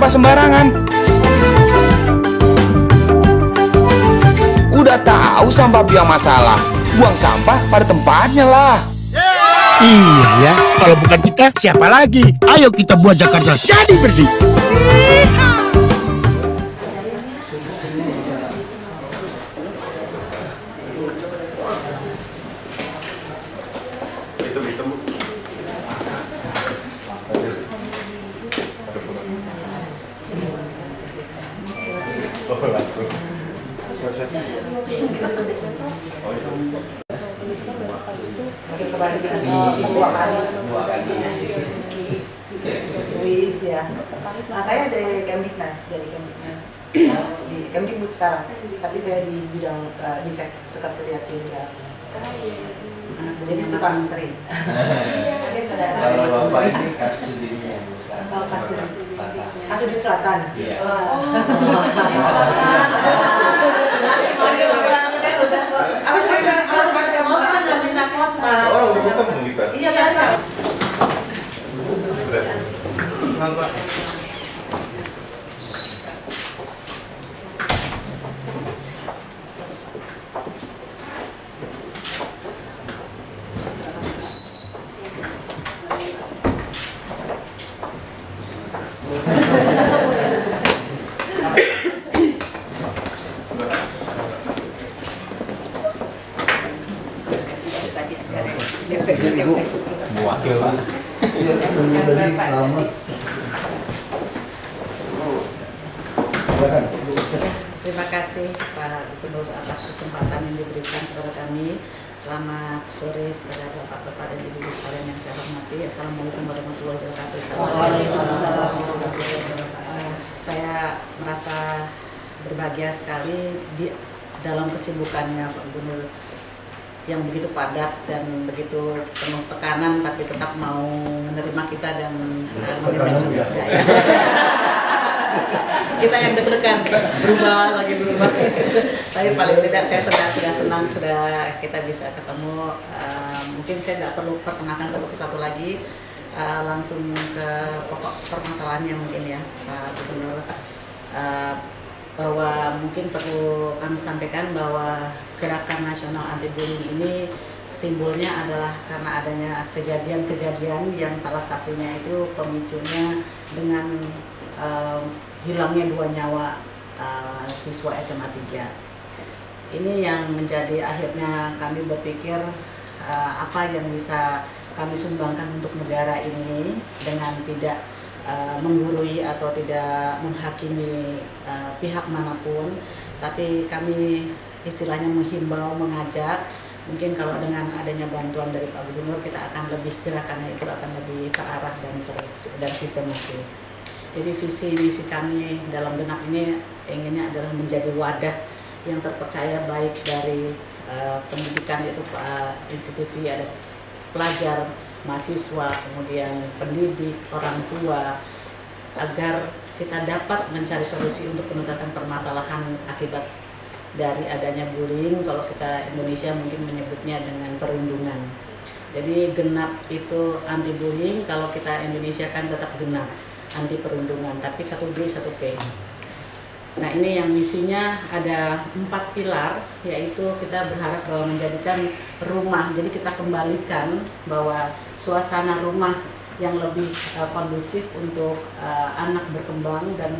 sampah sembarangan. Udah tahu sampah biang masalah, buang sampah pada tempatnya lah. Iya ya, kalau bukan kita, siapa lagi? Ayo kita buat Jakarta jadi bersih. Nah, saya dari Kemdiknas, di Kemdikbud sekarang, tapi saya di bidang di sekretariat jenderal. Jadi suka menteri. Kalau Bapak ini Kasudinnya, Kasudin Selatan. Iya. Kasudin Selatan. Orang udah ketemu kita. Iya kan? Nampak. Wakil Pak. Terima kasih Pak Gubernur atas kesempatan yang diberikan kepada kami. Selamat sore kepada Bapak-Bapak dan Ibu sekalian yang saya hormati. Assalamualaikum warahmatullahi wabarakatuh. Saya merasa berbahagia sekali dalam kesibukannya Pak Gubernur yang begitu padat dan begitu penuh tekanan, tapi tetap mau menerima kita dan menerima kita. Kita yang deg-degan berubah. Tapi paling tidak saya sudah senang sudah kita bisa ketemu. Mungkin saya tidak perlu perkenalkan satu persatu lagi, langsung ke pokok permasalahannya mungkin ya Pak Gubernur. Bahwa mungkin perlu kami sampaikan bahwa gerakan nasional anti bullying ini timbulnya adalah karena adanya kejadian-kejadian yang salah satunya itu pemicunya dengan hilangnya 2 nyawa siswa SMA 3. Ini yang menjadi akhirnya kami berpikir apa yang bisa kami sumbangkan untuk negara ini dengan tidak menggurui atau tidak menghakimi pihak manapun, tapi kami istilahnya menghimbau, mengajak. Mungkin kalau dengan adanya bantuan dari Pak Gubernur kita akan lebih gerakannya itu akan lebih terarah dan sistematis. Jadi visi misi kami dalam genap ini inginnya adalah menjadi wadah yang terpercaya baik dari pendidikan itu institusi, ada pelajar, mahasiswa, kemudian pendidik, orang tua, agar kita dapat mencari solusi untuk penuntasan permasalahan akibat dari adanya bullying. Kalau kita Indonesia mungkin menyebutnya dengan perundungan. Jadi genap itu anti bullying, kalau kita Indonesia kan tetap genap anti perundungan, tapi 1B 1P. Nah, ini yang misinya ada 4 pilar, yaitu kita berharap bahwa menjadikan rumah, jadi kita kembalikan bahwa suasana rumah yang lebih kondusif untuk anak berkembang dan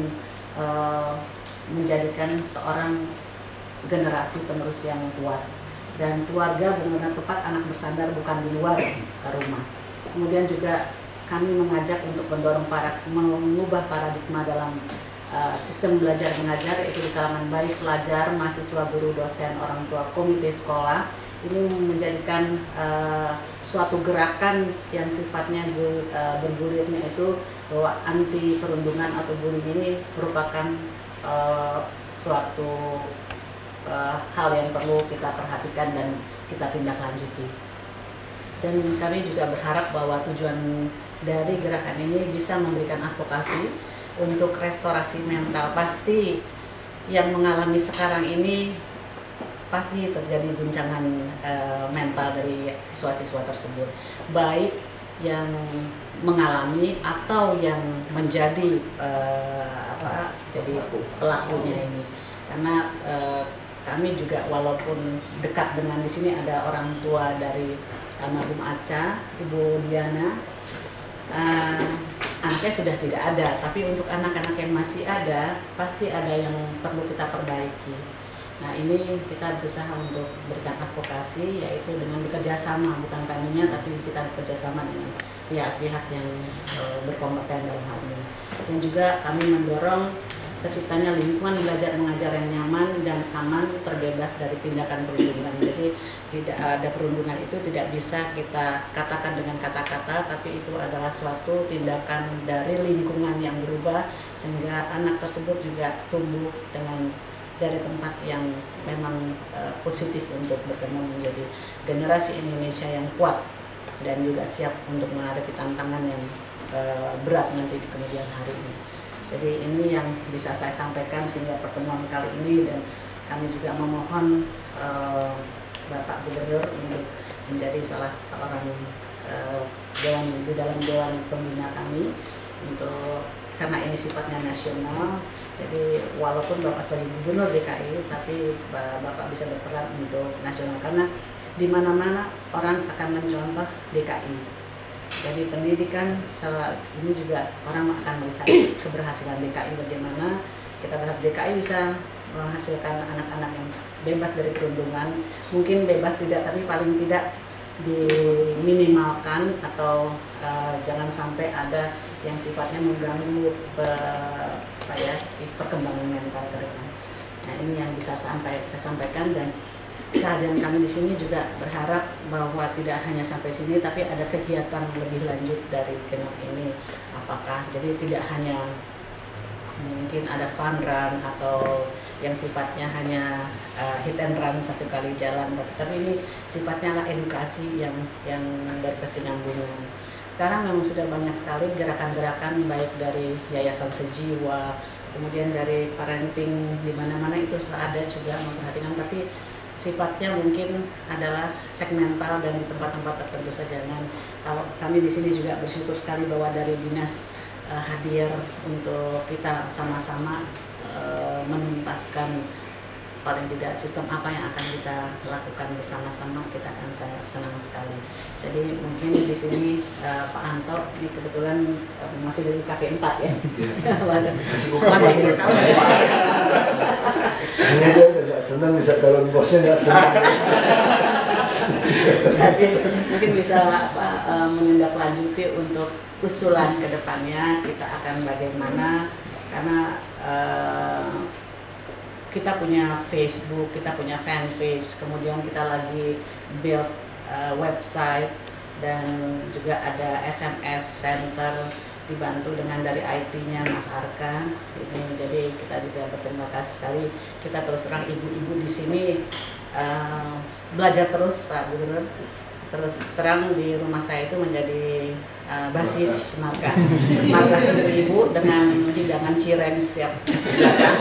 menjadikan seorang generasi penerus yang kuat. Dan keluarga benar-benar tepat anak bersandar bukan di luar rumah. Kemudian juga kami mengajak untuk mengubah paradigma dalam sistem belajar mengajar, yaitu di kalangan baik pelajar, mahasiswa, guru, dosen, orang tua, komite sekolah. Ini menjadikan suatu gerakan yang sifatnya bergulirnya itu bahwa anti perundungan atau bullying ini merupakan suatu hal yang perlu kita perhatikan dan kita tindak lanjuti. Dan kami juga berharap bahwa tujuan dari gerakan ini bisa memberikan advokasi untuk restorasi mental. Pasti yang mengalami sekarang ini pasti terjadi guncangan mental dari siswa-siswa tersebut, baik yang mengalami atau yang menjadi jadi pelakunya ini. Karena kami juga walaupun dekat dengan di sini ada orang tua dari almarhum Aca, Ibu Diana, anaknya sudah tidak ada, tapi untuk anak-anak yang masih ada pasti ada yang perlu kita perbaiki. Nah, ini kita berusaha untuk berikan advokasi, yaitu dengan bekerja sama, bukan kaminya, tapi kita bekerja sama dengan pihak-pihak yang berkompeten dalam hal ini. Dan juga kami mendorong terciptanya lingkungan belajar mengajar yang nyaman dan aman, terbebas dari tindakan perundungan. Jadi tidak ada perundungan itu tidak bisa kita katakan dengan kata-kata, tapi itu adalah suatu tindakan dari lingkungan yang berubah sehingga anak tersebut juga tumbuh dari tempat yang memang positif untuk berkembang menjadi generasi Indonesia yang kuat dan juga siap untuk menghadapi tantangan yang berat nanti di kemudian hari ini. Jadi ini yang bisa saya sampaikan sehingga pertemuan kali ini, dan kami juga memohon Bapak Gubernur untuk menjadi salah seorang dewan di dalam dewan pembina kami karena ini sifatnya nasional. Jadi walaupun Bapak sebagai Gubernur DKI, tapi Bapak bisa berperan untuk nasional karena di mana-mana orang akan mencontoh DKI. Jadi pendidikan ini juga orang akan melihat keberhasilan DKI, bagaimana kita berharap DKI bisa menghasilkan anak-anak yang bebas dari perundungan. Mungkin bebas tidak, tapi paling tidak diminimalkan atau jangan sampai ada yang sifatnya mengganggu perkembangan mental ke depan. Nah, ini yang bisa saya sampaikan, dan kehadiran kami di sini juga berharap bahwa tidak hanya sampai sini, tapi ada kegiatan lebih lanjut dari kemah ini. Apakah jadi tidak hanya mungkin ada fun run atau yang sifatnya hanya hit and run satu kali jalan, tapi ini sifatnya adalah edukasi yang berkesinambungan. Sekarang memang sudah banyak sekali gerakan-gerakan baik dari Yayasan Sejiwa, kemudian dari parenting di mana-mana itu ada juga memperhatikan, tapi sifatnya mungkin adalah segmental dan di tempat-tempat tertentu saja. Dan kami di sini juga bersyukur sekali bahwa dari dinas hadir untuk kita sama-sama menuntaskan paling tidak sistem apa yang akan kita lakukan bersama-sama. Kita akan sangat senang sekali. Jadi mungkin di sini Pak Anto ini kebetulan masih dari KP 4 ya. Masih tahu. Hanya dia nggak senang bisa calon bosnya nggak senang. Jadi mungkin bisa menindaklanjuti untuk usulan ke depannya kita akan bagaimana, karena kita punya Facebook, kita punya fanpage, kemudian kita lagi build website, dan juga ada SMS center dibantu dengan dari IT-nya Mas Arkan. Ini jadi kita juga berterima kasih sekali. Kita terus terang ibu-ibu di sini belajar terus Pak Gubernur. Terus terang di rumah saya itu menjadi basis markas untuk ibu dengan hidangan cireng setiap belakang.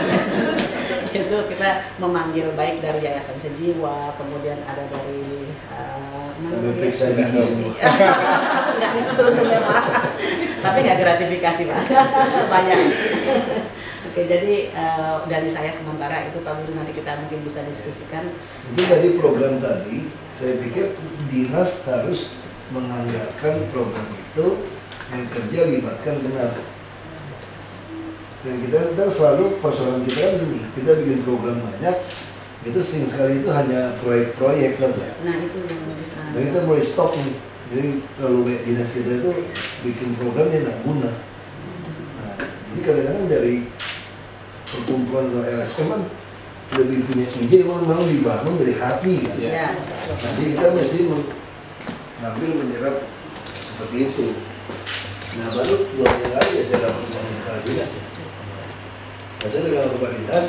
Itu kita memanggil baik dari Yayasan Sejiwa, kemudian ada dari sambil periksa gigi. Nggak bisa turun-turun Pak, tapi nggak gratifikasi Pak, banyak. Oke, jadi dari saya sementara itu Pak Budi, nanti kita mungkin bisa diskusikan. Itu tadi program tadi, saya pikir dinas harus menganggarkan program itu yang kerja libatkan benar. Dan kita selalu persoalan kita kan ini, kita bikin program banyak, itu sering sekali itu hanya proyek-proyek kan ya. Nah itu yang nah, kita mulai stop nih, jadi terlalu banyak dinas kita itu bikin program yang nggak guna. Nah, jadi kadang-kadang dari perkumpulan atau LSM kan lebih punya ide, memang dibangun dari hati kan. Ya. Jadi kita mesti mengambil menyerap seperti itu. Nah baru 2 hari lagi ya saya dapat uang kepala dinas ya. Nah, saya bilang ke Pak Dinas,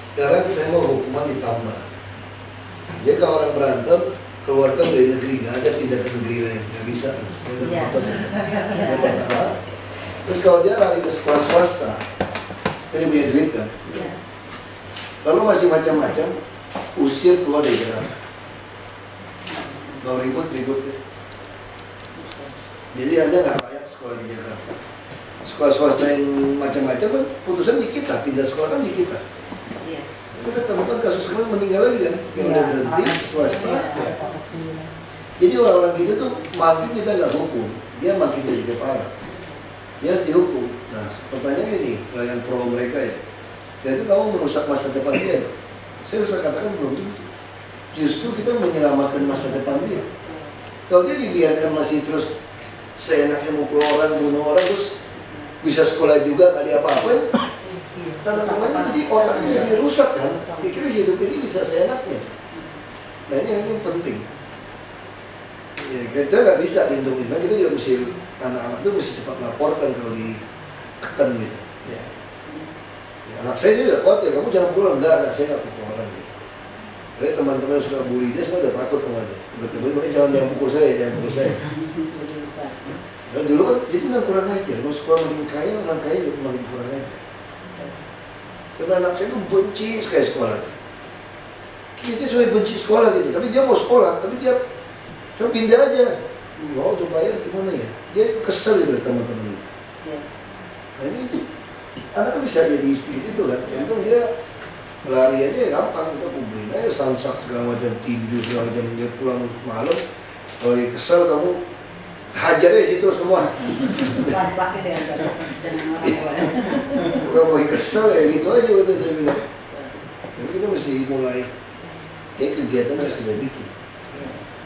sekarang saya mau hukuman ditambah. Jadi kalau orang berantem, keluarkan dari negeri, nggak ada pindah ke negeri lain, nggak bisa. Yang pertama, terus kalau dia lari ke sekolah swasta, dia punya duit kan. Lalu masih macam-macam, usir keluar dari Jakarta. Mau ribut-ribut ya. Jadi Anda nggak layak sekolah di Jakarta. Sekolah swasta yang macam-macam kan putusan di kita, pindah sekolah kan di kita. Iya. Kita temukan kasus kemarin meninggal lagi kan, yang udah berhenti swasta. Iya. Jadi orang-orang gitu tuh makin kita nggak hukum, dia makin jadi kepala. Dia harus dihukum. Nah, pertanyaannya nih, kalau yang pro mereka ya, jadi kamu merusak masa depan dia dong. Saya harus katakan belum tentu. Justru kita menyelamatkan masa depan dia. Kalau dia dibiarkan masih terus seenaknya mukul orang, bunuh orang, terus bisa sekolah juga nggak diapa-apain, karena namanya jadi otaknya jadi rusak kan. Pikir hidup ini bisa seenaknya. Nah ini yang penting. Ya, kita nggak bisa lindungi, nah kita juga mesti anak-anak itu mesti cepat laporkan kalau ditekan gitu. Ya, anak saya juga khawatir, kamu jangan pulang, enggak, saya nggak pukul orang gitu. Tapi teman-teman yang suka bully dia, saya udah takut sama dia. Tiba-tiba jangan pukul saya, jangan pukul saya. Dan dulu kan, jadi memang kurang ajar, mau sekolah makin kaya, orang kaya juga makin kurang ajar. Sebab anak saya itu benci sekali sekolah. Dia sampai benci sekolah gitu, tapi dia mau sekolah, tapi dia cuma pindah aja. Wow, udah bayar gimana ya? Dia kesel gitu teman-teman itu. Nah ini, anak kan bisa jadi istri gitu kan. Untung dia lari aja gampang, kita publin aja samsak segala macam, tinju segala macam, dia pulang malam. Kalau lagi kesel kamu hajar aja situ semua. Samsak gitu ya, jangan orang-orang. Bukan mau kesel ya gitu aja betul saya bilang. Tapi kita mesti mulai, kegiatan harus kita bikin.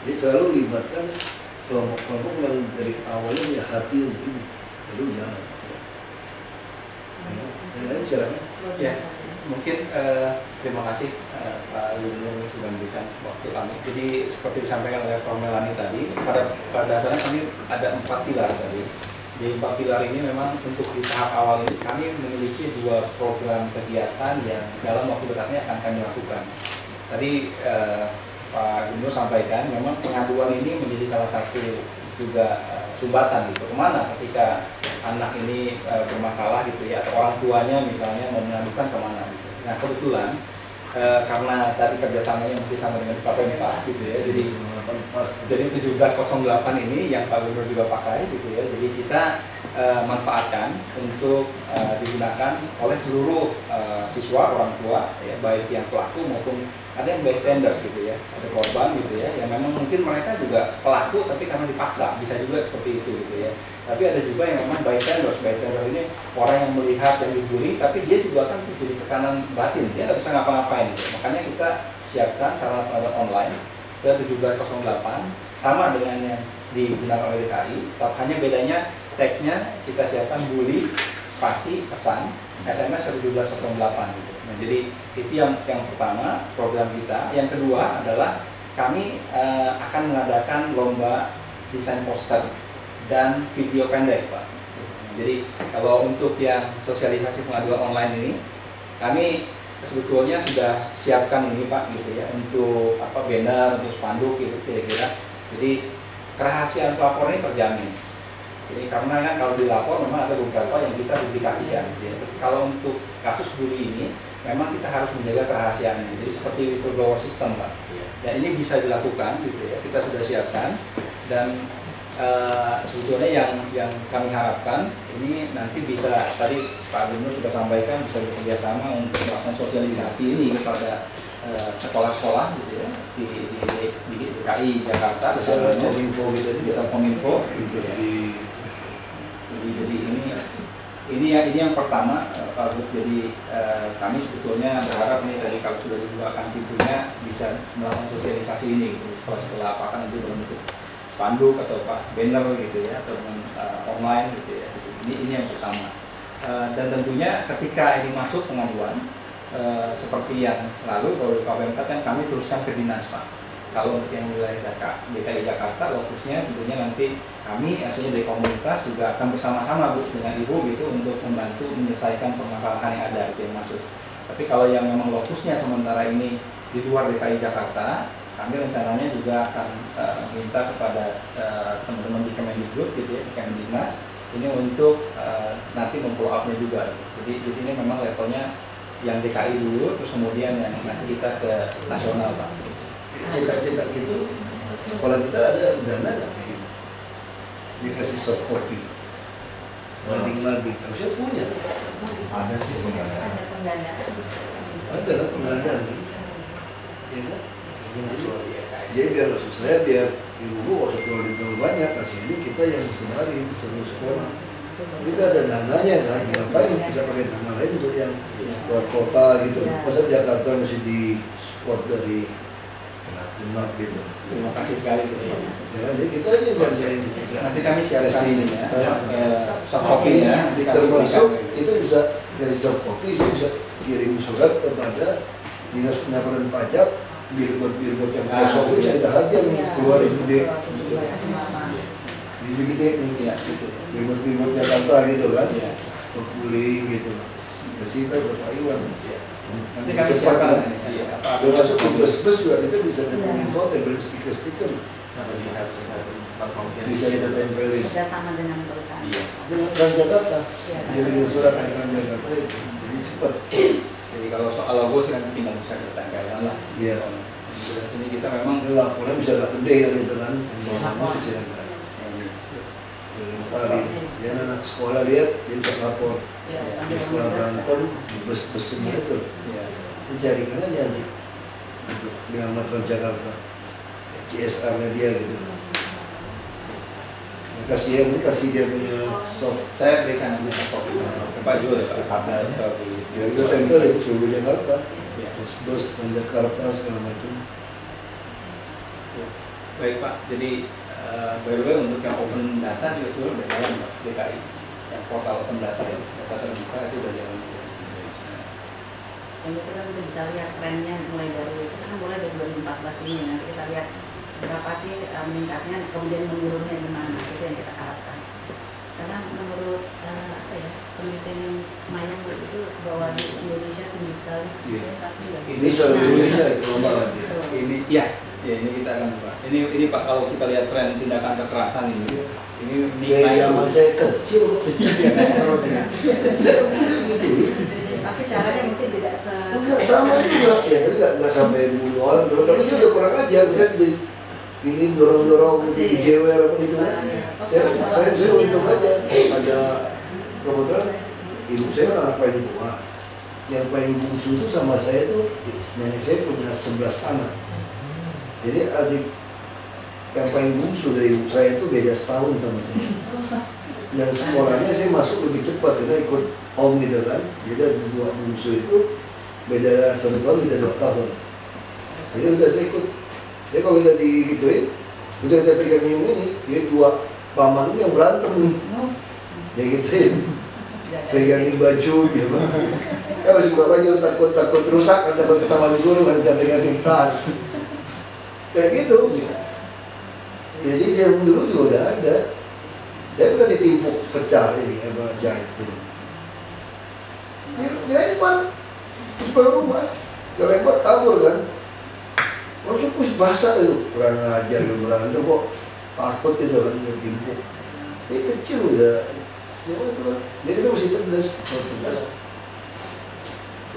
Jadi selalu libatkan kelompok-kelompok yang dari awalnya punya hati untuk ini, baru jalan. Yang lain silakan. Ya, mungkin terima kasih Pak Gubernur sudah memberikan waktu kami. Jadi seperti disampaikan oleh Prof. Melani tadi, pada dasarnya kami ada 4 pilar tadi. Jadi 4 pilar ini memang untuk di tahap awal ini kami memiliki 2 program kegiatan yang dalam waktu dekatnya akan kami lakukan. Tadi Pak Gubernur sampaikan memang pengaduan ini menjadi salah satu juga sumbatan gitu. Kemana ketika anak ini bermasalah gitu ya, atau orang tuanya misalnya mau mengadukan kemana gitu. Nah kebetulan karena tadi kerjasamanya masih sama dengan KP4 gitu ya, jadi 1708 ini yang Pak Gubernur juga pakai gitu ya, jadi kita manfaatkan untuk digunakan oleh seluruh siswa, orang tua ya, baik yang pelaku maupun ada yang bystanders gitu ya, ada korban gitu ya, yang memang mungkin mereka juga pelaku tapi karena dipaksa, bisa juga seperti itu gitu ya. Tapi ada juga yang memang bystanders ini orang yang melihat dan dibully, tapi dia juga akan jadi tekanan batin, dia nggak bisa ngapa-ngapain gitu. Makanya kita siapkan sarana pengaduan online ke 1708 sama dengan yang digunakan oleh DKI, hanya bedanya tagnya kita siapkan bully spasi pesan SMS ke 1708 gitu. Nah, jadi itu yang pertama program kita. Yang kedua adalah kami akan mengadakan lomba desain poster dan video pendek, Pak. Jadi kalau untuk yang sosialisasi pengaduan online ini, kami sebetulnya sudah siapkan ini, Pak, gitu ya, untuk banner, untuk spanduk gitu kira-kira. Jadi kerahasiaan pelapor ini terjamin. Jadi karena kan kalau dilapor memang ada beberapa yang kita publikasikan. Ya. Kalau untuk kasus bully ini memang kita harus menjaga kerahasiaannya. Jadi seperti whistleblower system, Pak. Dan ini bisa dilakukan gitu ya. Kita sudah siapkan dan sebetulnya yang kami harapkan ini nanti bisa, tadi Pak Gubernur sudah sampaikan, bisa bekerja sama untuk melakukan sosialisasi ini kepada sekolah-sekolah gitu ya di DKI Jakarta, bisa kominfo gitu, bisa kominfo gitu ya. Jadi ini yang pertama Pak Gub. Jadi kami sebetulnya berharap nih tadi kalau sudah dibukakan pintunya bisa melakukan sosialisasi ini gitu. Setelah apakah nanti berbentuk spanduk atau banner gitu ya, atau online gitu ya. Ini yang pertama. Dan tentunya ketika ini masuk pengaduan seperti yang lalu kalau di KP4 kan kami teruskan ke dinas, Pak. Kalau untuk yang wilayah DKI Jakarta, fokusnya tentunya nanti kami aslinya dari komunitas juga akan bersama-sama Bu dengan Ibu gitu untuk membantu menyelesaikan permasalahan yang ada gitu yang masuk. Tapi kalau yang memang fokusnya sementara ini di luar DKI Jakarta, kami rencananya juga akan minta kepada teman-teman di Kemendikbud gitu ya, di Kemendiknas ini untuk nanti memfollow up-nya juga. Jadi ini memang levelnya yang DKI dulu, terus kemudian yang nanti kita ke nasional, Pak. Cetak-cetak itu sekolah kita ada dana nggak gitu? dia kasih soft copy. Mading-mading, harusnya punya. Ada sih pengadaan. Ada penggandaan. Ada kan pengadaan kan? Iya kan? Jadi biar maksud saya biar ibu gak usah keluar terlalu banyak, kasih ini kita yang sebarin seluruh sekolah. Kita ada dananya kan, ngapain bisa pakai dana lain untuk yang luar kota gitu. Masa Jakarta mesti di spot dari genap gitu. Terima kasih sekali Bu. Ya, jadi kita aja ganjain. Nanti kami siapkan ini ya, soft copy-nya. Nanti kami Termasuk berikan. itu bisa dari soft copy, saya bisa kirim surat kepada Dinas Pendapatan Pajak, billboard yang kosong itu saya dah aja nih, keluarin gede, gede nih, Iya, gitu. billboard Jakarta gitu kan, Iya. kekuling gitu, kasih kita ke Pak Iwan. Nanti kami siapkan ini. Iya, apa- Termasuk di bus-bus juga kita bisa info, tempelin stiker-stiker, bisa kita tempelin. Kerjasama dengan perusahaan. Dengan Transjakarta, dia bikin surat dari Transjakarta itu, jadi cepat. Jadi kalau soal logo sih nanti tinggal bisa kita tempelkan lah. Iya. Di sini kita memang Ini laporan bisa agak gede kan itu kan, informasi bisa agak dilemparin. Dia anak sekolah lihat, dia bisa lapor. Di sekolah berantem, di bus-bus semua itu. Iya. Itu jadikan aja nanti untuk bilang sama Transjakarta, ya, CSR-nya dia gitu. Ya, kasih ya, mungkin kasih dia punya soft. Saya berikan nanti soft copy ke Pak Jul ya Pak. Ya kita tempelin seluruh Jakarta, Iya. bus-bus Transjakarta segala macam. Baik Pak, jadi by the way untuk yang open data juga sebenarnya udah jalan Pak, DKI. Yang portal open data ya, data terbuka itu udah jalan. Sehingga kita udah bisa lihat trennya mulai dari, kita kan mulai dari 2014 ini, nanti kita lihat seberapa sih meningkatnya, kemudian menurunnya di mana, itu yang kita harapkan. Karena menurut penelitian Mayang itu bahwa di Indonesia tinggi sekali. Iya. Iya. Ini seluruh Indonesia itu banget ya. Ini ya ini kita akan buka. Ini Pak kalau kita lihat tren tindakan kekerasan ini Dari naik zaman terus. saya kecil, Iya, naik terus ini. Tapi caranya mungkin tidak enggak sama juga, ya tapi nggak sampai bunuh orang, tapi dia udah kurang ajar, dia ini dorong dijewer apa gitu kan. Saya untung aja, ada kebetulan ibu saya kan anak paling tua, yang paling bungsu itu sama saya tuh nenek saya punya 11 anak, jadi adik yang paling bungsu dari ibu saya itu beda setahun sama saya. Dan sekolahnya saya masuk lebih cepat, kita ikut om gitu kan. Jadi ada dua bungsu itu beda 1 tahun, beda 2 tahun. Jadi udah saya ikut. Jadi kalau udah digituin, udah kita pegang ini, dia 2 paman ini yang berantem nih. Dia gituin, pegangin baju gitu. Kan masih buka baju, takut rusak, takut ketahuan guru kan, kita pegangin tas. Kayak gitu. Jadi yang dulu juga udah ada. Saya bukan ditimpuk pecah ini, jahit ini. Dilempar di sebelah rumah, dilempar kabur kan. Langsung basah itu, kurang ajar yang berantem kok takut gitu kan, dia timpuk. Dia kecil udah, ya itu kan. Jadi kita mesti tegas, tegas.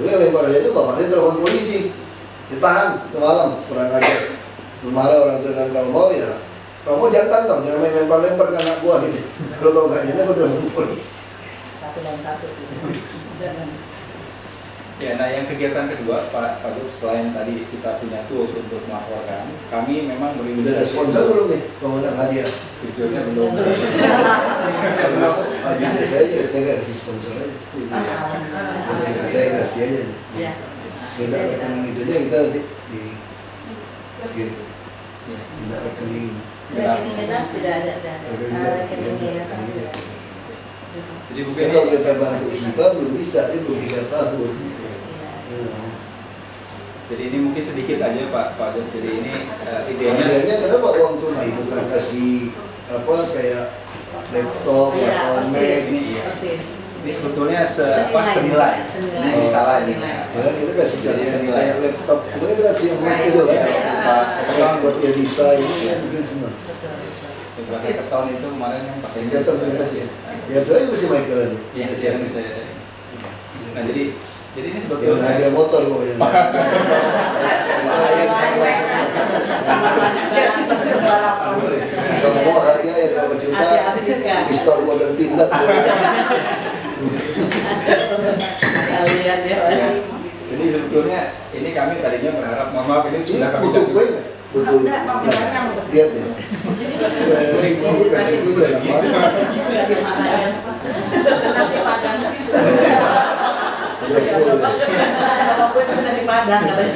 Dulu yang lempar aja itu bapaknya telepon polisi, ditahan semalam, kurang ajar. Marah orang tua kan, kalau mau ya kamu jangan tantang, jangan main lempar-lempar ke anak gua gitu. Kalau kau gak jadi, aku telepon polisi. 1 dan 1 gitu. Jangan. Ya, nah yang kegiatan kedua Pak Dut, selain tadi kita punya tools untuk melaporkan, kami memang Udah ada berinisiatif. sponsor belum nih, pemenang hadiah? Jujurnya belum. Hadiahnya saya aja, saya nggak kasih sponsor aja. Udah saya kasih aja nih. Ya. Minta rekening itunya kita nanti di kirim. Ya. Minta rekening. Rekening kita sudah ada. Rekening Rekening yayasan sudah. Jadi Ya, mungkin kalau kita bantu hibah belum bisa, dia belum 3 tahun. jadi ini mungkin sedikit aja Pak Dut. Jadi ini idenya. Hadiahnya kenapa uang tunai bukan kasih apa kayak laptop Iya, atau Mac? persis. Ini iya. Persis. Ini sebetulnya Senilai. senilai. Senilai. Ini salah ini. Senilai. Ya kita kasih Jadi kayak senilai. laptop, kemudian kita kasih Mac gitu kan? Pas Buat dia desain, mungkin senang. Buat tahun itu kemarin yang pakai Yang jatuh terima kasih ya. Ya itu aja masih Michael aja. Iya, siaran bisa. Nah, jadi ini Jangan sebetulnya hadiah motor pokoknya. Kalau mau hadiah ya berapa juta, Asia juga. pistol buatan pintar. Kalian ya. Jadi sebetulnya ini kami tadinya berharap, mohon maaf ini sudah kami Butuh gue nggak? Butuh. Enggak, mau bilangnya mau. Lihat ya. Ibu kasih gue udah lama. Enggak dimakan. Nasi padang. Udah full. Bapakku itu nasi padang katanya.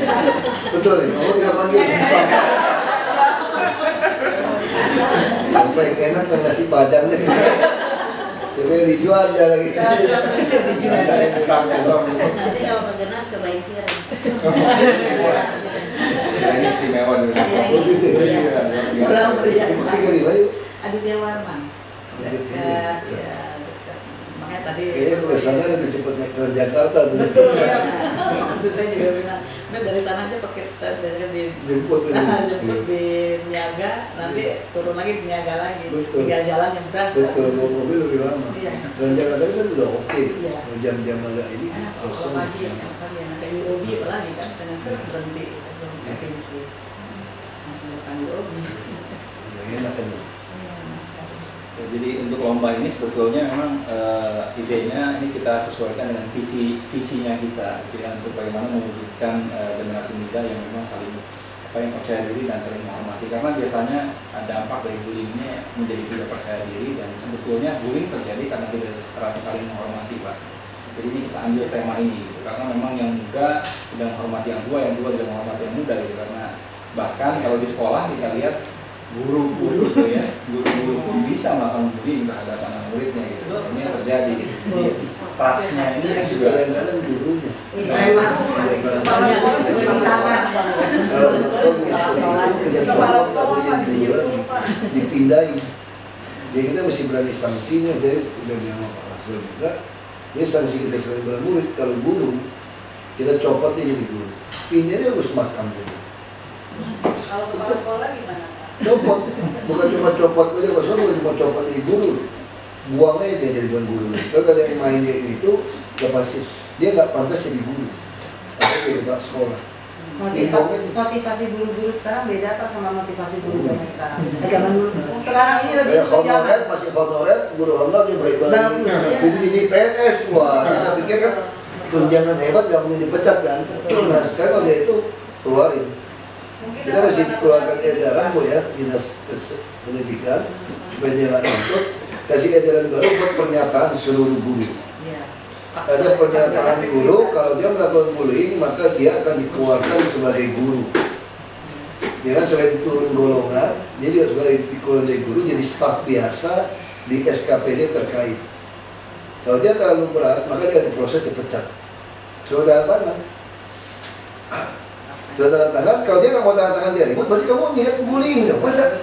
Betul nih, kamu tinggal panggil. Yang paling enak kan nasi padang deh. Coba yang dijual dia lagi. Nanti kalau kegenap cobain cireng. Ini istimewa dulu. Murah meriah. Ibu tinggal di Bayu. Aditya Warman. Dekat, ya dekat. Makanya tadi. Kayaknya ke sana lebih cepat naik Transjakarta tuh. Betul ya. Itu saya juga bilang, "Mbak, dari sana aja pakai saya di Jemput ini. jemput di Niaga, nanti turun lagi di Niaga lagi. Betul. Tinggal jalan nyebrang. Betul, bawa mobil lebih lama. Iya. Transjakarta kan juga oke. Iya. Kalau jam-jam agak ini Enak kalau kosong. pagi, pagi nanti UOB lagi kan, dengan sering berhenti sebelum provinsi. Langsung depan UOB. Udah enak kan. Ya, jadi untuk lomba ini sebetulnya memang idenya ini kita sesuaikan dengan visinya kita, gitu ya, untuk bagaimana mewujudkan generasi muda yang memang saling yang percaya diri dan saling menghormati. Karena biasanya dampak dari bullying ini menjadi tidak percaya diri, dan sebetulnya bullying terjadi karena tidak terasa saling menghormati, Pak. Jadi ini kita ambil tema ini, gitu, karena memang yang muda tidak menghormati yang tua tidak menghormati yang muda, gitu. Karena bahkan kalau di sekolah kita lihat guru-guru gitu ya, guru-guru pun bisa melakukan bullying terhadap anak muridnya gitu. Ini yang terjadi gitu. Jadi trustnya ini kan juga Kadang-kadang gurunya. Memang kepala sekolah juga bersamaan. Kalau kerja kelompok nggak boleh jadi guru lagi, dipindahin. Jadi kita mesti berani sanksinya. Saya udah bilang sama Pak Rasul juga. Jadi sanksi kita selain pada murid, kalau guru kita copot dia jadi guru. Pindahnya harus makam jadi. Kalau kepala sekolah gimana, Pak? Copot, bukan cuma copot aja, maksudnya bukan cuma copot jadi guru. Buang aja dia jadi bukan guru. Kalau ada yang main kayak gitu, udah pasti dia nggak pantas jadi guru. Atau jadi kepala sekolah. Motivasi guru-guru sekarang beda apa sama motivasi guru zaman sekarang? Zaman dulu. Sekarang ini lebih Kayak honorer, masih honorer, guru honorer dia baik-baik. Jadi PNS, wah dia pikir kan tunjangan hebat nggak mungkin dipecat kan. Nah sekarang kalau dia itu keluarin. Kita masih keluarkan edaran Bu ya, dinas pendidikan supaya dia nggak nuntut, kasih edaran baru buat pernyataan seluruh guru. Ada pernyataan guru, kalau dia melakukan bullying maka dia akan dikeluarkan sebagai guru. Dia kan selain turun golongan, dia juga sebagai dikeluarkan dari guru jadi staf biasa di SKPD terkait. Kalau dia terlalu berat, maka dia diproses dipecat. Sudah tangan. Sudah tangan, kalau dia nggak mau tanda tangan dia ribut, berarti kamu niat bullying dong. Masa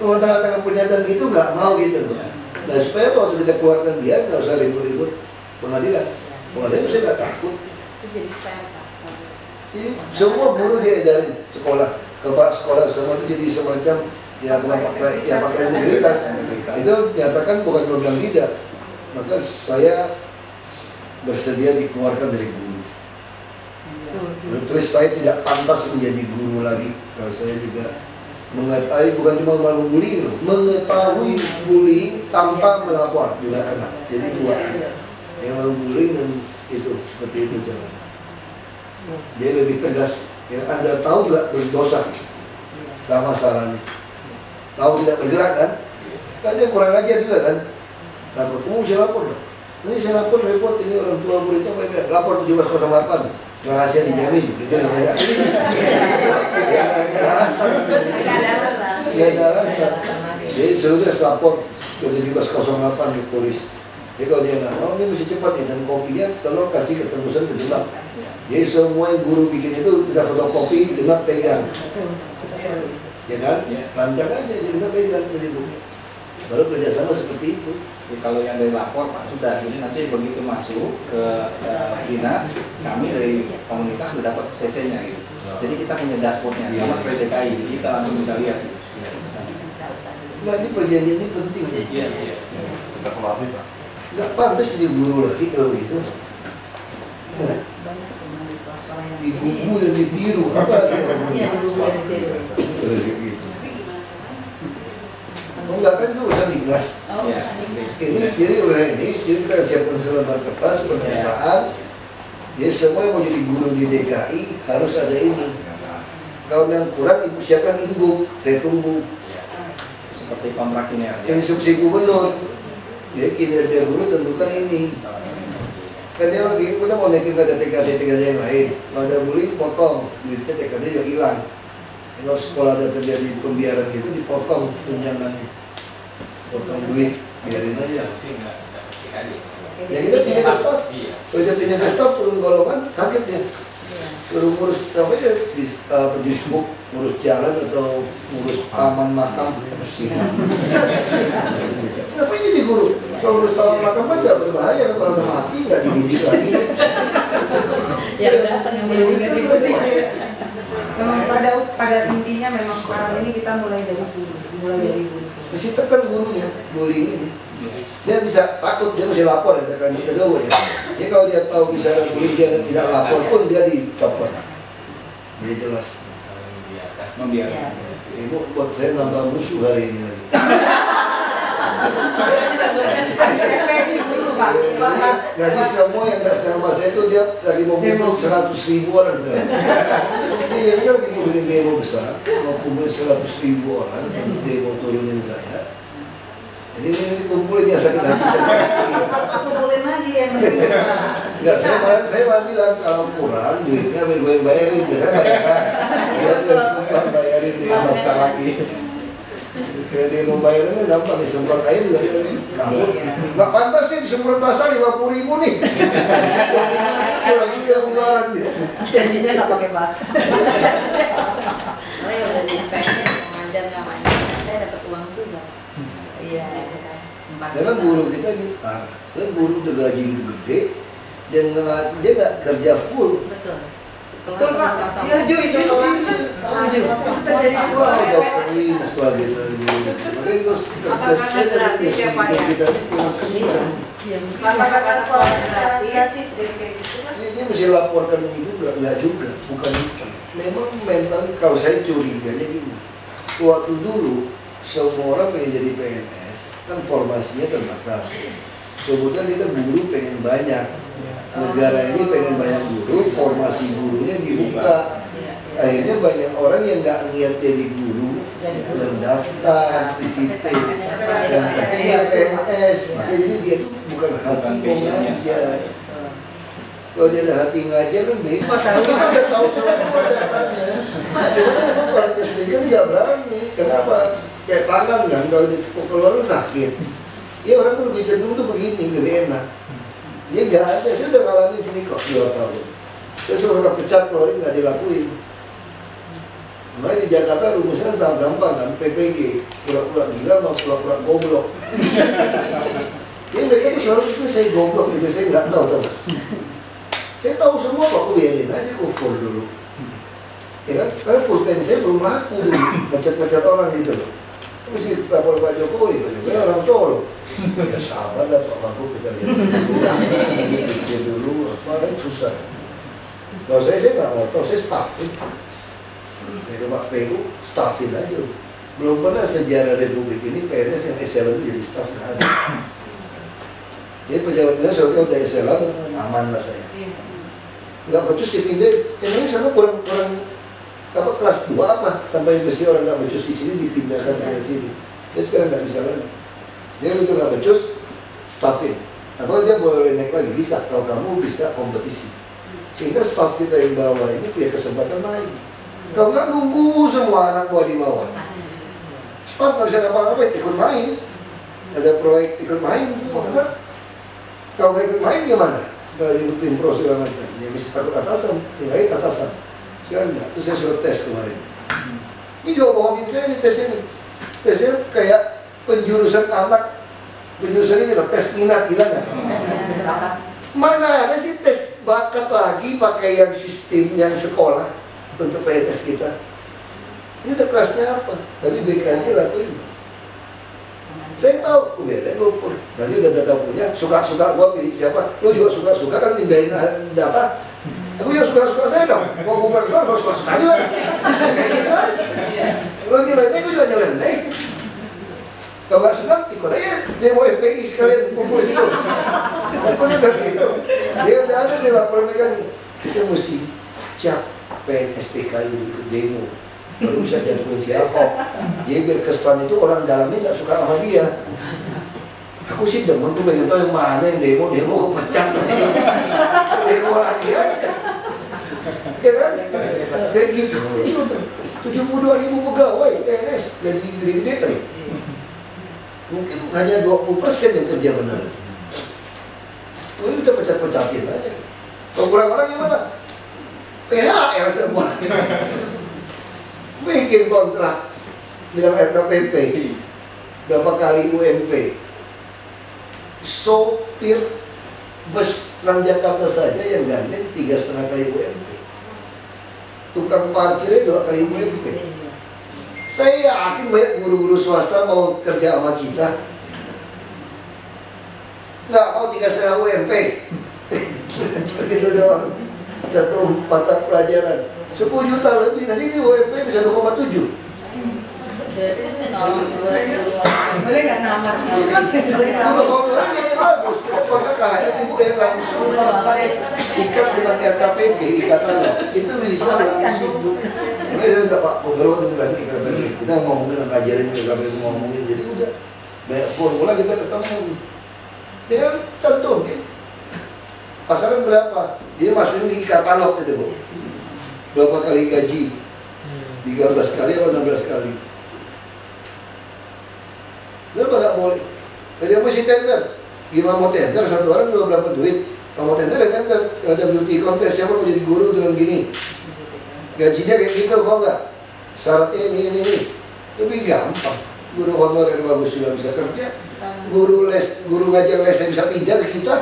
mau tanda tangan pernyataan gitu nggak mau gitu loh. Nah supaya waktu kita keluarkan dia nggak usah ribut-ribut pengadilan. Pengadilan saya nggak takut. Itu jadi PR, Pak. Jadi semua guru dia edarin sekolah, kepala sekolah semua itu jadi semacam ya bukan pakai integritas. Itu nyatakan bukan program tidak. Maka saya bersedia dikeluarkan dari guru. Terus saya tidak pantas menjadi guru lagi. Kalau saya juga mengetahui bukan cuma malu bullying loh, mengetahui bullying tanpa melapor juga enak. Jadi dua, yang malu bullying dan itu seperti itu jalan. Dia lebih tegas. Ya, Anda tahu nggak berdosa sama salahnya. Tahu tidak bergerak kan? Kan dia kurang ajar juga kan? Takut, saya lapor dong. Nanti saya lapor repot ini orang tua muridnya apa? Lapor 1708. Rahasia dijamin, itu namanya. Ya ada alasan. Ya ada alasan. Jadi seluruhnya lapor ke 1708 ditulis. Jadi kalau dia nggak mau, dia mesti cepat ya. Dan kopinya tolong kasih ketembusan ke genap. Jadi semua yang guru bikin itu kita fotokopi, genap pegang. Ya kan? Rancang aja, jadi kita pegang jadi bu. Baru kerjasama seperti itu. Jadi kalau yang dari lapor Pak sudah, jadi nanti begitu masuk ke dinas, kami dari komunitas sudah dapat CC-nya gitu. Jadi kita punya dashboardnya sama seperti DKI, jadi kita langsung bisa lihat. Gitu. Nah ini perjanjian ini penting. Iya. Kita kelamin Pak. Nggak pantas jadi guru lagi kalau begitu. Nah, Banyak sebenarnya sekolah-sekolah yang di buku dan di biru apa lagi Iya, orangnya? di buku yang ditiru. Gitu. Enggak kan itu urusan di Kemdiknas. Oh, Ya. Ini jadi kita siapkan selembar kertas pernyataan. Jadi semua yang mau jadi guru di DKI harus ada ini. Kalau yang kurang ibu siapkan inbook, saya tunggu. Seperti kontrak kinerja. Instruksi gubernur. Jadi kinerja guru tentukan ini. Kan dia orang kita mau naikin TKD yang lain. Kalau ada bullying potong, duitnya TKD juga hilang. Kalau sekolah ada terjadi pembiaran gitu dipotong tunjangannya. Potong duit, biarin aja. Ya kita punya ke staff. Kalau dia punya ke staff turun golongan sakit dia. Suruh ngurus apa ya di sumuk, ngurus jalan atau ngurus taman makam kebersihan. Ngapain jadi guru? Kalau ngurus taman makam kan nggak berbahaya, kalau udah mati nggak dididik lagi. Ya datang yang melindungi. Memang pada intinya memang sekarang ini kita mulai dari guru. Mesti tekan gurunya, bullying ini. Dia bisa takut, dia mesti lapor ya, tekan kedua ya. Jadi kalau dia tahu bicara bullying dia tidak lapor pun dia dicopot. Jadi jelas. Membiarkan. Ibu buat saya nambah musuh hari ini lagi. Jadi semua yang nggak senang sama saya itu dia lagi mau kumpul 100.000 orang sekarang. Iya, kan kita bikin demo besar, mau kumpul 100.000 orang, demo turunin saya. Jadi ini kumpulin yang sakit hati. Kumpulin lagi yang Enggak, saya malah bilang kalau kurang duitnya biar gue yang bayarin, biasanya bayarkan. Dia tuh yang sumpah bayarin dia. Maksa lagi. Kayak dia mau bayarinnya gampang, disemprot air juga dia kamu. Nggak pantas nih disemprot basah 50.000 nih. Lagi dia bubaran dia. janjinya nggak pakai bahasa. Kalau yang udah di PNS ngajar nggak ngajar, saya dapat uang juga. Iya. Memang guru kita ini parah. Saya guru udah gaji gede dan dia nggak kerja full. Betul. Betul Pak. Setuju itu kelas. Setuju. Kita jadi Wah, udah sering sekolah kita dulu. Makanya itu tegasnya dari pendidikan kita ini kurang kencang. kata-kata sekolah sekarang gratis deh kayak gitu kan. Dia mesti laporkan ini juga, enggak juga, bukan itu. Memang mental kalau saya curiganya gini. Waktu dulu semua orang pengen jadi PNS, kan formasinya terbatas. Kemudian kita guru pengen banyak. Negara ini pengen banyak guru, formasi gurunya dibuka. Akhirnya banyak orang yang nggak niat jadi guru, mendaftar di situ. Yang pentingnya PNS, makanya jadi dia itu bukan hati mau ngajar. Kalau dia ada hati ngajar kan beda. Kita udah tahu semua datanya. Cuma kalau SD kan nggak berani. Kenapa? Kayak tangan kan, kalau keluar sakit. Ya orang tuh lebih cenderung tuh begini, lebih enak. Dia nggak ada, saya udah ngalamin sini kok 2 tahun. Saya suruh orang pecat keluarin nggak dilakuin. Makanya di Jakarta rumusnya sangat gampang kan, PPG, pura-pura gila sama pura-pura goblok. Jadi mereka tuh selalu itu saya goblok, juga saya nggak tahu tuh. Saya tahu semua kok, aku biarin aja, aku full dulu. Ya kan, karena pulpen saya belum laku dulu, macet-macet orang gitu loh. Mesti lapor Pak Jokowi orang Solo. Ya sabar lah Pak Wagub, kita lihat dulu. Pikir dulu, apa kan susah. Kalau saya nggak mau tahu, saya staffin. Saya ke Pak PU, staffin aja. Belum pernah sejarah Republik ini PNS yang eselon itu jadi staff, nggak ada. Jadi pejabatnya saya udah eselon, aman lah saya. Nggak becus dipindah, ini sana kurang apa kelas 2 apa sampai besi orang nggak becus di sini dipindahkan ke sini. Jadi sekarang nggak bisa lagi. Dia itu nggak becus, staffin. Atau dia boleh naik lagi, bisa kalau kamu bisa kompetisi. Sehingga staff kita yang bawah ini punya kesempatan naik. Kalau nggak nunggu semua anak buah di bawah. Staff nggak bisa ngapa-ngapain, ikut main. Ada proyek ikut main semua kan? Kalau nggak ikut main gimana? Nggak ikut impro segala macam. Dia mesti takut atasan, tinggalin atasan. Sekarang enggak, itu saya suruh tes kemarin. Ini juga bohongin saya nih tesnya nih. Tesnya kayak penjurusan anak. Penjurusan ini loh, tes minat, gila nggak? Mana ada sih tes bakat lagi pakai yang sistem, yang sekolah untuk PNS kita. Ini udah kelasnya apa? Tapi BKD lakuin. Saya tahu, biar gue full. Nanti udah data punya, suka-suka gue pilih siapa. Lu juga suka-suka kan pindahin data. Aku yang suka-suka saya dong, mau gubernur, mau suka-suka juga. Kayak gitu aja. Kalau nilainya aku juga nyeleneh. Kalau nggak senang, ikut aja demo FPI sekalian kumpul situ. Takutnya udah gitu. Dia udah ada di laporan mereka nih. Kita mesti cek PNSPKI ikut demo. Baru bisa jatuhin si Ahok. Dia biar kesan itu orang dalamnya nggak suka sama dia. Aku sih demen, aku pengen tahu yang mana yang demo kepecat. Demo lagi aja. Ya kan? Kayak gitu. 72.000 pegawai PNS gaji gede-gede tadi. Mungkin hanya 20% yang kerja benar. Mungkin kita pecat-pecatin aja. Kalau kurang orang gimana? PHR semua. Bikin kontrak dengan RKPP. Berapa kali UMP. Sopir bus Transjakarta saja yang gandeng 3,5 kali UMP. Tukang parkirnya 2 kali UMP. Saya yakin banyak guru-guru swasta mau kerja sama kita. Nggak mau 3,5 UMP. Gitu doang. 1 mata pelajaran 10 juta lebih, nanti ini UMP bisa 2,7. Berarti itu nolong buat guru. Boleh nggak namar? Guru honorer jadi bagus. Kita kontrak KHR ibu yang langsung ikat dengan RKPP, ikatan itu bisa langsung. Enggak Pak, Pegawai itu lagi RKPP. Kita ngomongin ngajarin RKPP, ngomongin, jadi udah banyak formula kita ketemu. Dia tentuin pasaran berapa, dia masukin di katalog gitu Bu. Berapa kali gaji, 13 kali atau 16 kali. Kenapa nggak boleh? Jadi apa sih tender? Gimana mau tender? Satu orang juga berapa duit? Kalau mau tender ya tender. Kalau ada beauty contest, siapa mau jadi guru dengan gini? Gajinya kayak gitu, mau nggak? Syaratnya ini. Lebih gampang. Guru honorer bagus juga bisa kerja. Guru les, guru ngajar les yang bisa pindah ke kita.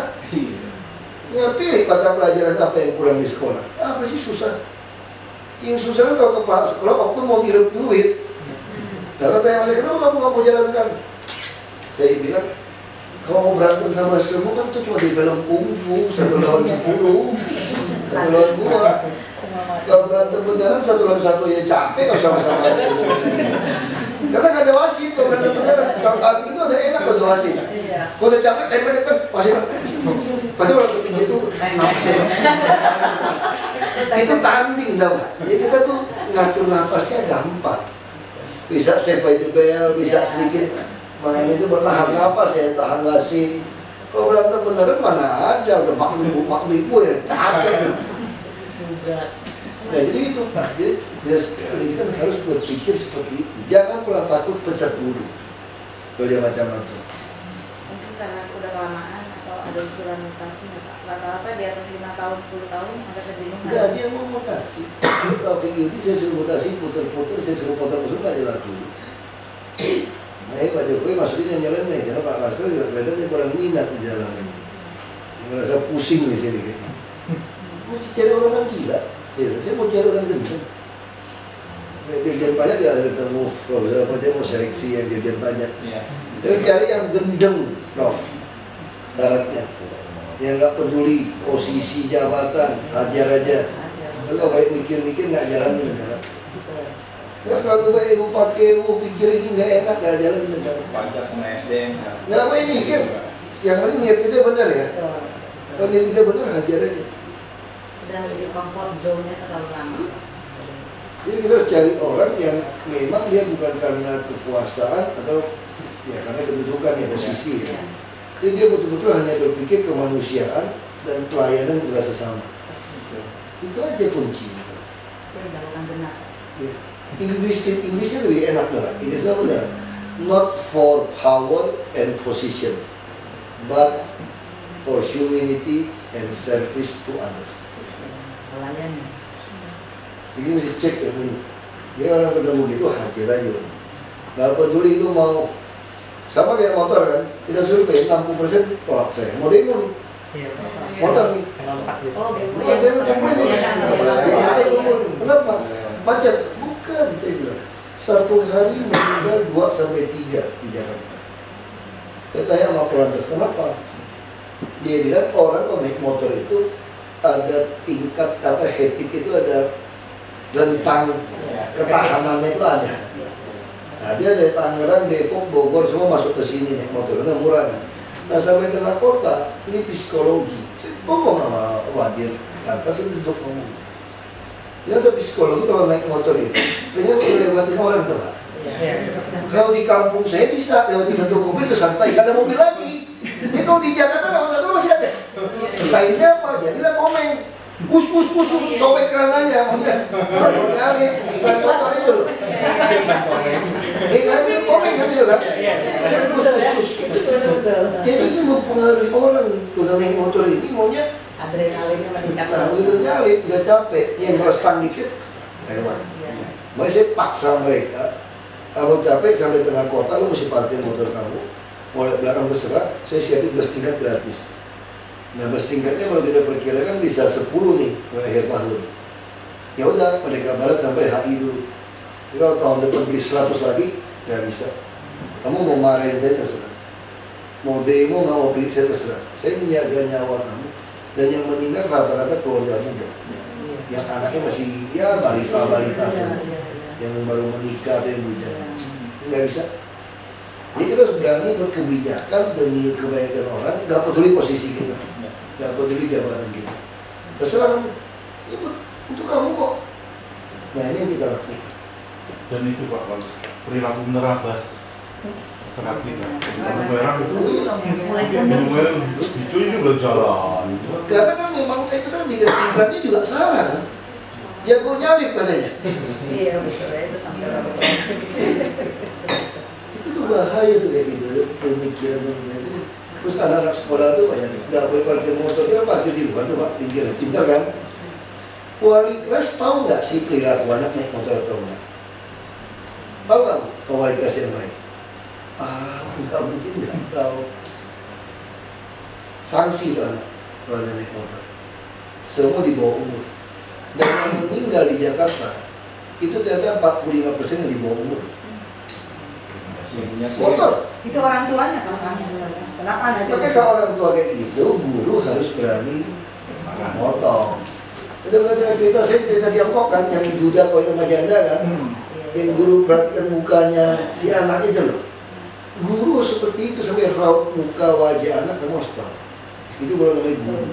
Ya pilih mata pelajaran apa yang kurang di sekolah. Apa sih susah? Yang susah kan kalau kepala sekolah waktu mau ngirup duit. Karena tanya saya, kenapa kamu nggak mau jalankan? Saya bilang, kalau mau berantem sama semua kan itu cuma di film kungfu 1 lawan 10, 1 lawan 2. Kalau berantem beneran 1 lawan 1 ya capek kalau sama-sama ada ilmu begini. Karena nggak ada wasit kalau berantem beneran. Kalau tanding itu ada enak kalau ada wasit. Kalau udah capek, tembak dekat, pasti orang kepinggir itu. Itu tanding tau. Jadi kita tuh ngatur nafasnya gampang. Bisa save by the bell, bisa sedikit main itu bertahan napas ya, tahan wasit. Kalau berantem beneran mana ada, udah pak bibu ya capek. Nah jadi itu Pak, jadi pendidikan harus berpikir seperti itu. Jangan pernah takut pecat guru. Kalau dia macam-macam. Mungkin karena udah kelamaan atau ada usulan mutasi nggak Pak? Rata-rata di atas 5 tahun, 10 tahun ada kejenuhan. Enggak, dia mau mutasi. Taufik ini saya suruh mutasi, puter-puter, saya suruh puter-puter, nggak dilakuin. Nah, Pak Jokowi masukin yang nyeleneh, karena Pak Kasro juga kelihatan dia kurang minat di dalam ini. Dia merasa pusing di sini kayaknya. Mau cari orang gila, saya mau cari orang gendeng. Dirjen pajak dia ada ketemu Profesor apa dia mau seleksi yang dirjen pajak. Saya cari yang gendeng, Prof. Syaratnya, yang nggak peduli posisi jabatan, ajar aja. Kalau baik mikir-mikir nggak jalanin negara. Ya kalau baik ibu pakai ibu pikir ini nggak enak nggak jalan negara. Pajak sama SDM. Nggak baik mikir. Yang penting niat kita benar ya. Kalau niat kita benar ajar aja. Dan di comfort zone-nya terlalu lama. Jadi kita harus cari orang yang memang dia bukan karena kekuasaan atau ya karena kedudukan ya posisi ya. Jadi dia betul-betul hanya berpikir kemanusiaan dan pelayanan kepada sesama. Itu aja kuncinya. Benar. Ya. Inggrisnya lebih enak lah. Inggrisnya benar. Not for power and position, but for humanity and service to others. Pelayanan. Jadi mesti cek yang ini. Dia orang ketemu gitu hadir aja. Gak peduli itu mau sama kayak motor kan. Kita survei 60% tolak saya. Mau demo nih. Motor nih. Bukan demo nih. Kenapa? Macet. Bukan saya bilang. Satu hari meninggal 2 sampai 3 di Jakarta. Saya tanya sama Polantas, kenapa? Dia bilang orang kalau naik motor itu ada tingkat apa hetik itu ada rentang ketahanannya itu ada. Nah dia dari Tangerang, Depok, Bogor semua masuk ke sini naik motor karena murah kan. Nah sampai tengah kota ini psikologi. Saya ngomong sama Wadir, lantas itu duduk ngomong. Ya ada psikologi kalau naik motor itu pengen lewatin orang tuh Pak. Kalau di kampung saya bisa lewatin satu mobil itu santai, gak ada mobil lagi. Jadi kalau di Jakarta lewat satu masih ada. Lainnya apa? Jadilah komeng. Bus, sobek kerananya, maksudnya kalau nyari iklan motor itu loh. Iya kan, komeng kan itu kan? Bus. Jadi ini mempengaruhi orang nih, udah naik motor ini maunya Adrenalinnya meningkat. nah begitu nyalip, udah capek, nyenggol stang dikit, lewat. Makanya saya paksa mereka, kalau capek sampai tengah kota, lu mesti parkir motor kamu, mulai belakang terserah, saya siapin bus tingkat gratis. Nah bus tingkatnya kalau kita perkirakan bisa 10 nih, akhir tahun. Ya udah, Merdeka Barat sampai HI dulu. Jadi kalau tahun depan beli 100 lagi, nggak bisa. Kamu mau marahin saya terserah. Mau demo nggak mau beli saya terserah. Saya menjaga nyawa kamu. Dan yang meninggal rata-rata keluarga muda. Yang anaknya masih ya balita semua. Yang baru menikah atau yang bujang. Nggak bisa. Jadi kita harus berani berkebijakan demi kebaikan orang. Nggak peduli posisi kita, nggak peduli jabatan kita. Terserah kamu. Ini untuk kamu kok. Nah ini yang kita lakukan. Dan itu Pak, perilaku menerabas masyarakat kita. Merah itu, hijau ini udah jalan. Karena kan memang itu kan tingkatnya juga salah kan. Jago nyalip katanya. Iya betul, itu sampai Itu tuh bahaya tuh kayak gitu, pemikiran itu. Terus anak-anak sekolah tuh Pak ya, nggak boleh parkir motor, dia kan parkir di luar tuh Pak, pintar kan. Wali kelas tahu nggak sih perilaku anak naik motor atau enggak? Tahu nggak wali kelas yang baik? Nggak mungkin nggak tahu. Sanksi tuh anak kalau naik motor. Semua di bawah umur. Dan yang meninggal di Jakarta itu ternyata 45% yang di bawah umur. Motor. Itu orang tuanya kalau kami sebenarnya. Kenapa anak Makanya kalau orang tua kayak gitu, guru harus berani motong. Itu benar cerita saya cerita Tiongkok kan, yang duda kau yang janda kan, yang guru perhatikan mukanya si anak itu loh. Guru seperti itu sampai raut muka wajah anak kamu harus tahu. Itu baru namanya guru.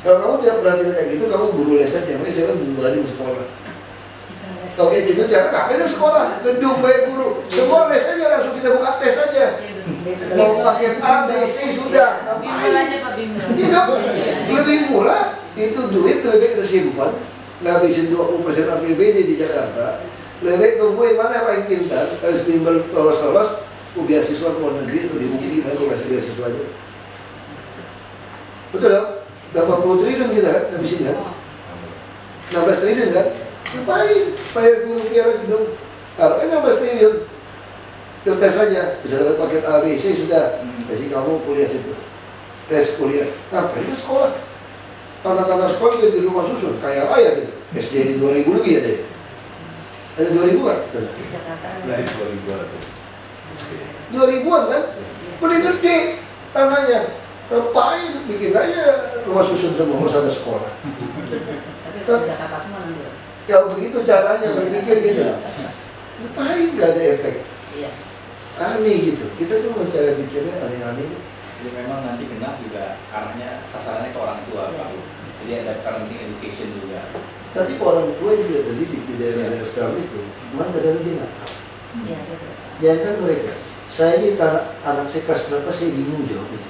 Kalau kamu tidak perhatikan kayak gitu, kamu guru les aja. Makanya saya kan bubarin sekolah. Kalau kayak gitu jangan pakai sekolah, gedung bayar guru. Semua les aja langsung kita buka tes aja. Mau pakai A, B, C sudah. Tidak, lebih murah. Itu duit lebih baik kita simpan, ngabisin 20% APBD di Jakarta. Lebih baik tungguin mana yang paling pintar, harus bimbel lolos-lolos, beasiswa ke luar negeri atau di UI, aku kasih beasiswa aja. Betul dong? 80 triliun kita kan, habisin kan? 16 triliun kan? Ngapain? Bayar guru biar gedung. Kalau 16 triliun, itu tes aja, bisa dapat paket A, B, C sudah. Kasih kamu kuliah situ, tes kuliah. Ngapain ke sekolah? Tanda-tanda sekolah di rumah susun, kayak raya gitu. SD di 2000 lebih ada ya? Ada 2000 kan? Nah, 2000-an kan? Udah gede tanahnya. Ngapain? Bikin aja rumah susun semua, nggak usah ada sekolah. Kalau begitu caranya berpikir gitu. Ngapain? Gak ada efek. Aneh gitu. Kita tuh cara pikirnya aneh-aneh. Jadi memang nanti genap juga arahnya sasarannya ke orang tua Pak. Jadi ada parenting education juga. Tapi orang tua yang tidak terdidik di daerah Islam itu, memang kadang-kadang dia nggak tahu. Jangan kan mereka. Saya ini anak saya kelas berapa saya bingung jawab itu.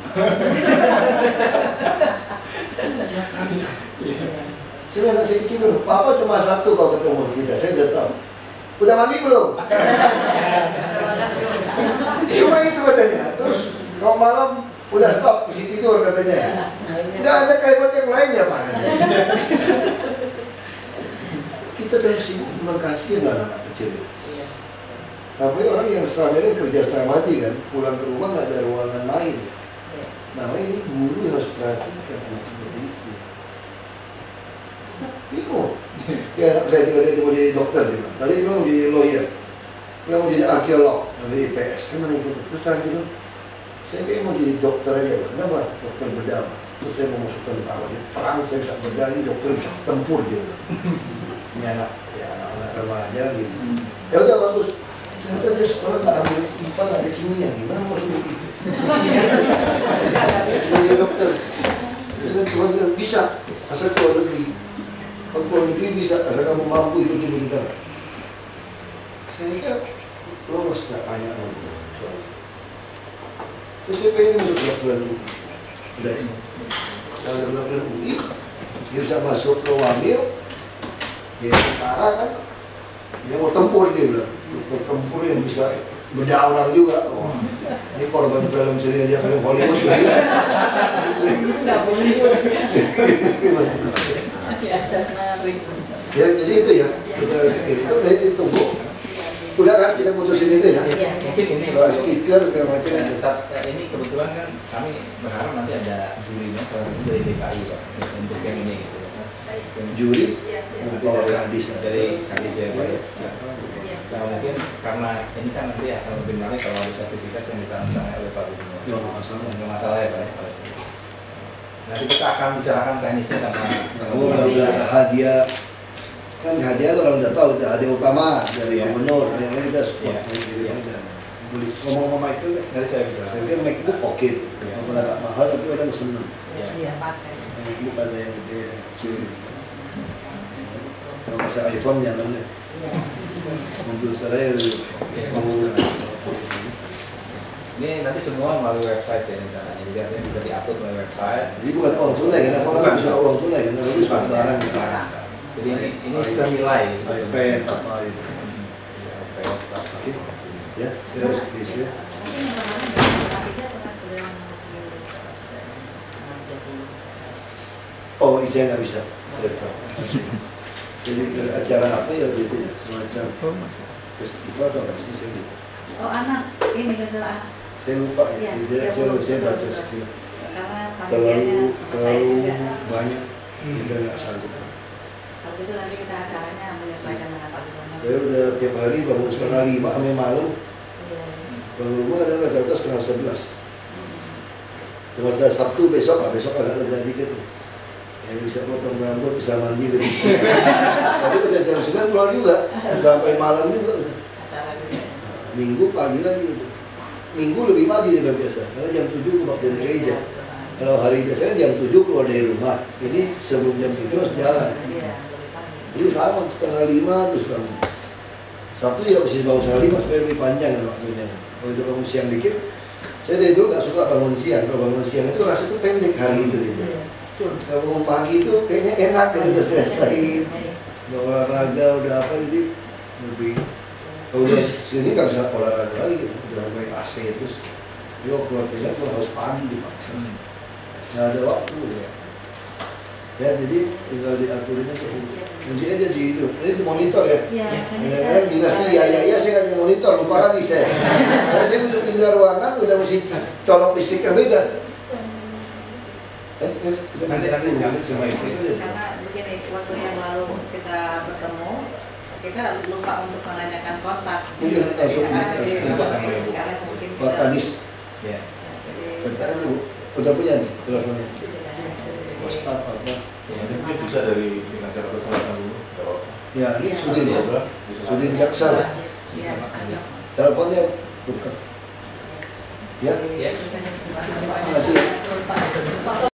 Jakarta. Saya anak saya kecil dulu. Papa cuma satu kalau ketemu kita. Saya udah tahu. Udah mandi belum? Cuma itu katanya. Terus kalau malam udah stop, mesti tidur katanya. Nggak ada kalimat yang lain ya Pak. Kita terus sibuk memang kasihan anak-anak kecil itu. Tapi orang yang selama ini kerja setengah mati kan, pulang ke rumah nggak ada ruangan main. Nah ini guru yang harus perhatikan anak seperti itu. Bingung. Ya anak saya juga dia mau jadi dokter dia bilang. Tadi dia mau jadi lawyer, dia mau jadi arkeolog, ambil IPS. Saya mana ikut? Terus terakhir dia saya kayak mau jadi dokter aja Pak. Kenapa? Dokter bedah Pak. Terus saya mau masuk tentara, dia perang saya bisa bedah, ini dokter bisa tempur dia. Ini anak-anak remaja gitu. Ya udah bagus. Ternyata dia sekolah nggak ambil IPA, nggak ada kimia, gimana mau masuk UI? Dia dokter. Dia cuma bilang bisa, asal keluar negeri. Kalau keluar negeri bisa, asal kamu mampu ikuti pendidikan. Saya kan lolos nggak tanya sama dia soal itu. Terus saya pengen masuk kedokteran UI. Udah ya. Kalau kedokteran UI, dia bisa masuk ke Wamil. Dia tentara kan, dia mau tempur dia bilang. Dokter tempur yang bisa bedah orang juga. Wah, ini korban film ceria dia film Hollywood. Nggak boleh. Ya jadi itu ya, kita itu udah ditunggu. Udah kan kita putusin itu ya. Mungkin ini Soal stiker segala macam. saat ini kebetulan kan kami berharap nanti ada jurinya salah satu dari DKI Pak untuk yang ini gitu ya. Juri Iya, bawa kadis aja. Dari kadis ya Pak ya. Nah, mungkin karena ini kan nanti akan lebih menarik kalau ada sertifikat yang ditandatangani oleh Pak Gubernur. Ya nggak masalah. Nggak masalah ya Pak ya. Nanti kita akan bicarakan teknisnya sama Kamu bilang hadiah kan hadiah itu orang udah tahu itu hadiah utama dari gubernur, yang lain kita support yang kirim aja. Beli ngomong-ngomong Michael, Nanti saya bicara. saya pikir MacBook oke, walaupun agak mahal tapi orang seneng. Iya, pakai. MacBook ada yang gede dan kecil. Kalau kasih iPhone jangan deh. Komputer aja lebih Ini nanti semua melalui website ya rencananya. Jadi artinya bisa diupload melalui website. Jadi bukan uang tunai kan, orang lebih suka uang tunai kan, lebih suka barang kan. Jadi ini senilai sebetulnya. iPad apa itu. iPad. Oke, ya saya harus geser. Mungkin yang kemarin dari Ketiga pernah sudah Oh, saya nggak bisa. Saya tahu. Jadi ke acara apa ya waktu itu ya? Semacam festival atau apa sih saya lupa. Oh anak, ini kesel anak. Saya lupa ya. Iya, Saya baca betul. sekilas. Karena panitianya Terlalu juga. banyak. Kita nggak sanggup. Kalau gitu nanti kita acaranya menyesuaikan dengan Pak Gubernur. Saya udah tiap hari bangun 4:30 sampai malam. Iya. Bangun rumah kadang rata-rata 10:30. Cuma sudah Sabtu besok agak lega dikit nih. Ya bisa potong rambut, bisa mandi lebih siang. Tapi udah jam 9 keluar juga, sampai malam juga udah. Acara juga. Nah, Minggu pagi lagi udah. Minggu lebih pagi daripada biasa, karena jam 7 kebaktian gereja. Kalau hari biasanya jam 7 keluar dari rumah, ini sebelum jam 7 harus jalan. Iya. Jadi sama 4:30 terus bangun. Sabtu ya mesti bangun 4:30 supaya lebih panjang kan waktunya. Kalau itu bangun siang dikit, saya dari dulu nggak suka bangun siang. Kalau bangun siang itu rasa itu pendek hari itu gitu. Kalau bangun pagi itu kayaknya enak gitu, udah selesai. Udah olahraga, udah apa jadi lebih. Kalau udah sini nggak bisa olahraga lagi gitu, udah sampai AC terus. Jadi kalau keluar kerja tuh harus pagi dipaksa. Nggak ada waktu ya. Ya jadi tinggal diaturinnya kayak gitu. Nanti aja di itu, ini di monitor ya. Iya. Kadang-kadang dinasti ya saya nggak ada monitor, lupa lagi saya. Karena saya untuk pindah ruangan udah mesti colok listrik yang beda. Kan kita nanti hubungin sama itu. Karena begini, waktu yang lalu kita bertemu, kita lupa untuk menanyakan kontak. Mungkin langsung minta sama ibu. Sekarang mungkin Pak Kadis, Ya. katanya Bu, udah punya nih teleponnya. WhatsApp apa? Ya, nanti mungkin bisa dari dengan cara kesalahan dulu. Kalau Ya ini Sudin, udah, Sudin Jaksel. Iya. Teleponnya bukan. Ya, Ya. Terima terima kasih. kasih.